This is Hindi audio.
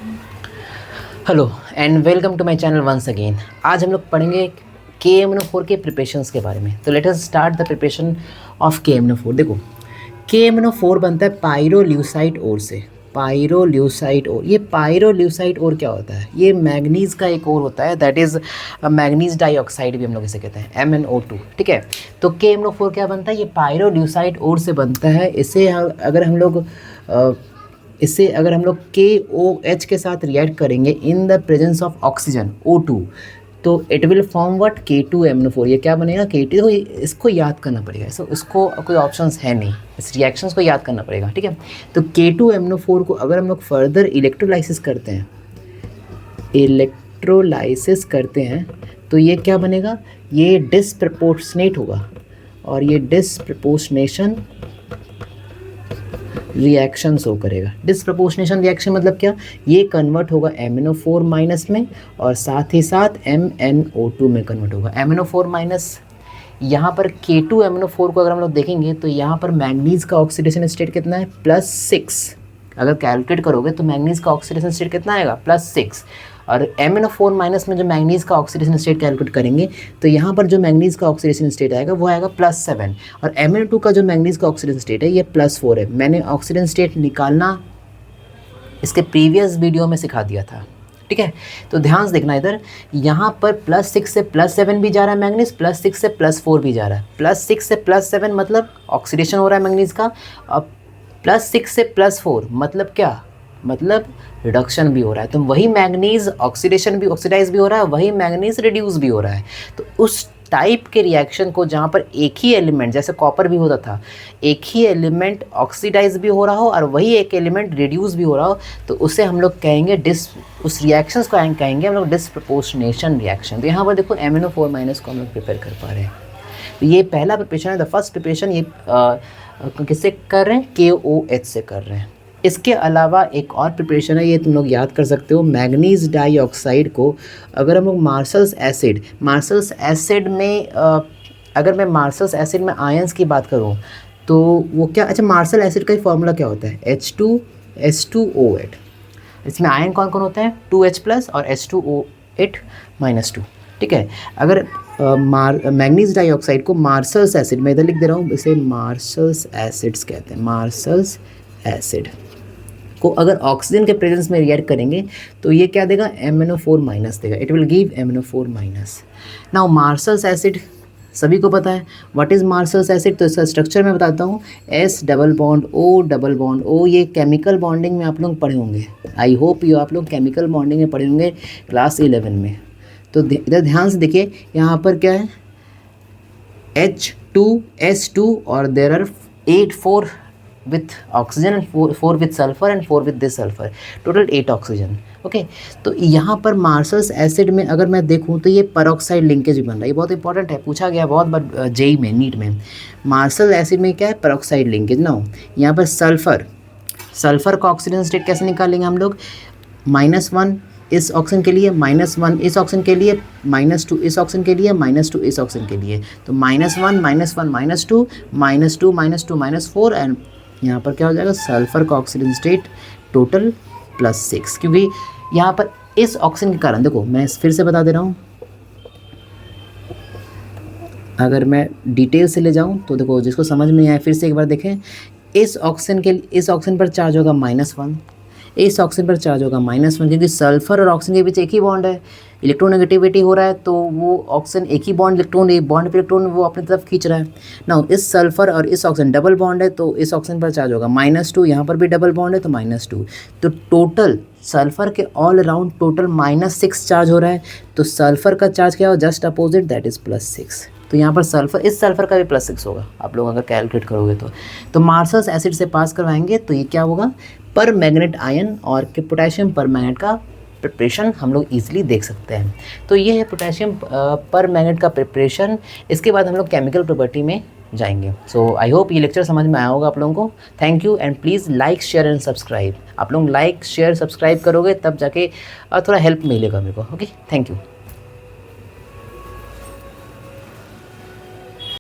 Hello and welcome to my channel once again. आज हम लोग पढ़ेंगे KMnO4 के प्रिपरेशंस के बारे में। तो let us start the preparation of KMnO4। देखो, KMnO4 बनता है पायरोल्यूसाइड ओर से। पायरोल्यूसाइड ओर, ये पायरोल्यूसाइड ओर क्या होता है? ये मैग्नीज का एक ओर होता है, दैट इज़ मैग्नीज डाइऑक्साइड भी हम लोग इसे कहते हैं, MnO2। ठीक है, तो KMnO4 क्या बनता है? ये पायरोल्यूसाइड ओर से बनता है। इसे अगर हम लोग KOH के साथ रिएक्ट करेंगे in the presence of oxygen O2, तो it will form what? K2MnO4। ये क्या बनेगा? K2। इसको याद करना पड़ेगा, इसको कोई ऑप्शंस है नहीं, इस रिएक्शंस को याद करना पड़ेगा। ठीक है, तो K2MnO4 को अगर हम लोग फर्दर इलेक्ट्रोलाइसिस करते हैं तो ये क्या बनेगा? ये डिसप्रपोर्शनेट होगा, और ये डिसप्रपोर्शनेशन रिएक्शन शो करेगा। डिसप्रपोर्शनेशन रिएक्शन मतलब क्या? ये कन्वर्ट होगा MnO4 माइनस में, और साथ ही साथ MnO2 में कन्वर्ट होगा। MnO4 माइनस, यहाँ पर K2MnO4 को अगर हम लोग देखेंगे तो यहाँ पर मैंगनीज का ऑक्सीडेशन स्टेट कितना है? +6। अगर कैलकुलेट करोगे तो मैंगनीज का ऑक्सीडेशन स्टेट कितना आएगा? +6। और MnO4 माइनस में जो मैंगनीज का ऑक्सीडेशन स्टेट कैलकुलेट करेंगे तो यहाँ पर जो मैंगनीज का ऑक्सीडेशन स्टेट आएगा वो आएगा +7, और MnO2 का जो मैंगनीज का ऑक्सीडेशन स्टेट है ये +4 है। मैंने ऑक्सीडेशन स्टेट निकालना इसके प्रीवियस वीडियो में सिखा दिया था। ठीक है, तो ध्यान से देखना इधर, यहाँ पर +6 से +7 भी जा रहा है मैंगनीज, +6 से +4 भी जा रहा है। +6 से +7 मतलब ऑक्सीडेशन हो रहा है मैंगनीज का, और +6 से +4 मतलब क्या? मतलब रिडक्शन भी हो रहा है। तो वही मैंगनीज ऑक्सीडेशन भी, ऑक्सीडाइज भी हो रहा है, वही मैंगनीज रिड्यूस भी हो रहा है। तो उस टाइप के रिएक्शन को जहाँ पर एक ही एलिमेंट, जैसे कॉपर भी होता था, एक ही एलिमेंट ऑक्सीडाइज भी हो रहा हो और वही एक एलिमेंट रिड्यूस भी हो रहा हो, तो उसे हम लोग कहेंगे उस रिएक्शंस को कहेंगे हम लोग डिसप्रपोर्शनेशन रिएक्शन। तो यहाँ पर देखो MnO4 माइनस को हम लोग प्रिपेयर कर पा रहे हैं। तो ये पहला प्रिपरेशन है, द फर्स्ट प्रिपरेशन। ये किससे कर रहे हैं? KOH से कर रहे हैं। इसके अलावा एक और प्रिपरेशन है, ये तुम लोग याद कर सकते हो। मैग्नीज डाइऑक्साइड को अगर हम लोग मार्शल्स एसिड में अगर मैं मार्शल्स एसिड में आयंस की बात करूँ तो वो क्या? अच्छा, मार्शल एसिड का ही फॉर्मूला क्या होता है? H2S2O8। इसमें आयन कौन कौन होता है? 2H+ और H2O8-2। ठीक है, अगर मैग्नीज डाइऑक्साइड को मार्शल्स एसिड, मैं इधर लिख दे रहा हूँ, इसे मार्शल्स एसिड्स कहते हैं। मार्शल्स एसिड को अगर ऑक्सीजन के प्रेजेंस में रिएक्ट करेंगे तो ये क्या देगा? MnO4 माइनस देगा। It will give MnO4 minus. Now marshals acid सभी को पता है व्हाट इज़ मार्शल्स एसिड। तो इसका स्ट्रक्चर मैं बताता हूँ। S+O। ये केमिकल बॉन्डिंग में आप लोग पढ़े होंगे, आई होप आप लोग केमिकल बॉन्डिंग में पढ़े होंगे क्लास 11 में। तो इधर ध्यान से देखिए, यहाँ पर क्या है? H2S2 और there are 4 with oxygen and 4 with sulfur and 4 with this sulfur, total 8 oxygen. Okay, तो यहाँ पर मार्शल्स एसिड में अगर मैं देखूँ तो ये परऑक्साइड लिंकेज भी बन रहा है। ये बहुत इंपॉर्टेंट है, पूछा गया बहुत बार जेई में, नीट में। मार्शल एसिड में क्या है? परऑक्साइड लिंकेज ना हो। यहाँ पर सल्फर का ऑक्सीजन स्टेट कैसे निकालेंगे हम लोग? -1 इस ऑक्सीजन के लिए, -1 इस ऑक्सीजन के लिए, -2 इस ऑक्सीजन के लिए, -2 इस ऑक्सीजन के लिए। तो -1 -1 -2 -4, एंड यहाँ पर क्या हो जाएगा? सल्फर का ऑक्सीजन स्टेट टोटल +6। क्योंकि यहाँ पर इस ऑक्सीजन के कारण, देखो मैं फिर से बता दे रहा हूँ, अगर मैं डिटेल से ले जाऊँ तो देखो, जिसको समझ में आए फिर से एक बार देखें। इस ऑक्सीजन पर चार्ज होगा -1, इस ऑक्सीजन पर चार्ज होगा -1, क्योंकि सल्फर और ऑक्सीजन के बीच एक ही बॉन्ड है, इलेक्ट्रोनेगेटिविटी हो रहा है, तो वो ऑक्सीजन एक ही बॉन्ड, एक बॉन्ड पे इलेक्ट्रॉन वो अपनी तरफ खींच रहा है। नाउ इस सल्फर और इस ऑक्सीजन डबल बॉन्ड है, तो इस ऑक्सीजन पर चार्ज होगा -2, यहाँ पर भी डबल बॉन्ड है तो -2। तो टोटल सल्फर के ऑल अराउंड टोटल -6 चार्ज हो रहा है। तो सल्फर का चार्ज क्या हो? Just opposite, that is +6। तो यहाँ पर इस सल्फर का भी +6 होगा, आप लोग अगर कैलकुलेट करोगे तो मार्शल्स एसिड से पास करवाएंगे तो ये क्या होगा? पर मैग्नेट आयन और पोटेशियम पर मैग्नेट का प्रिपरेशन हम लोग ईजिली देख सकते हैं। तो ये है पोटेशियम पर मैग्नेट का प्रिपरेशन। इसके बाद हम लोग केमिकल प्रॉपर्टी में जाएंगे। सो आई होप ये लेक्चर समझ में आया होगा आप लोगों को। Thank you, and please like share and subscribe. आप लोग लाइक शेयर सब्सक्राइब करोगे तब जाके थोड़ा हेल्प मिलेगा मेरे को। Okay, thank you.